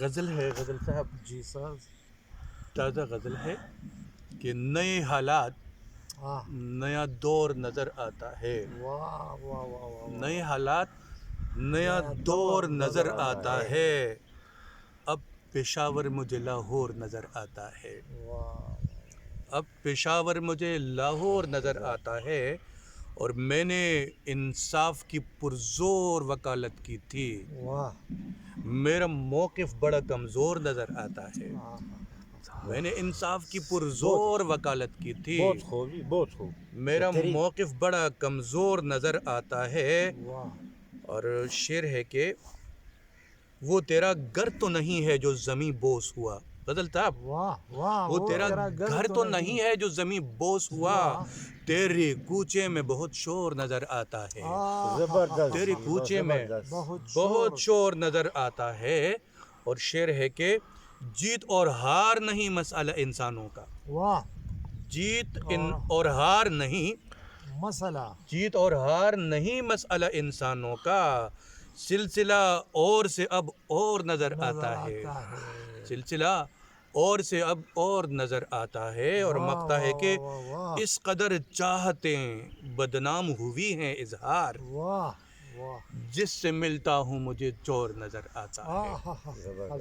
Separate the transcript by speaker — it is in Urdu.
Speaker 1: غزل ہے غزل صاحب،
Speaker 2: جی سر.
Speaker 1: تازہ غزل ہے کہ نئے حالات
Speaker 2: واہ
Speaker 1: نیا دور نظر آتا ہے.
Speaker 2: واہ واہ واہ واہ.
Speaker 1: نئے حالات نیا دور نظر آتا ہے. اب پشاور مجھے لاہور نظر آتا ہے. اب پشاور مجھے لاہور نظر آتا ہے. اور میں نے انصاف کی پرزور وکالت کی تھی.
Speaker 2: واہ.
Speaker 1: میرا موقف بڑا کمزور نظر آتا ہے. میں نے انصاف کی پرزور وکالت کی تھی.
Speaker 2: بہت خوبی، بہت خوب.
Speaker 1: میرا موقف بڑا کمزور نظر آتا ہے.
Speaker 2: واہ.
Speaker 1: اور شعر ہے کہ وہ تیرا گھر تو نہیں ہے جو زمیں بوس ہوا. غزل صاحب،
Speaker 2: واہ واہ.
Speaker 1: وہ تیرا گھر تو نہیں ہے جو زمیں بوس ہوا. تیرے کوچے میں بہت شور نظر آتا ہے.
Speaker 2: زبردست.
Speaker 1: تیرے کوچے میں بہت شور نظر آتا ہے. اور شعر ہے کہ جیت اور ہار نہیں مسئلہ انسانوں کا.
Speaker 2: واہ.
Speaker 1: جیت اور ہار نہیں،
Speaker 2: مسئلہ.
Speaker 1: جیت اور ہار نہیں مسئلہ انسانوں کا. سلسلہ اور سے اب اور نظر آتا ہے. سلسلہ اور سے اب اور نظر آتا ہے. اور مقطع ہے کہ اس قدر چاہتیں بدنام ہوئی ہیں اظہار.
Speaker 2: واہ واہ.
Speaker 1: جس سے ملتا ہوں مجھے چور نظر آتا ہے.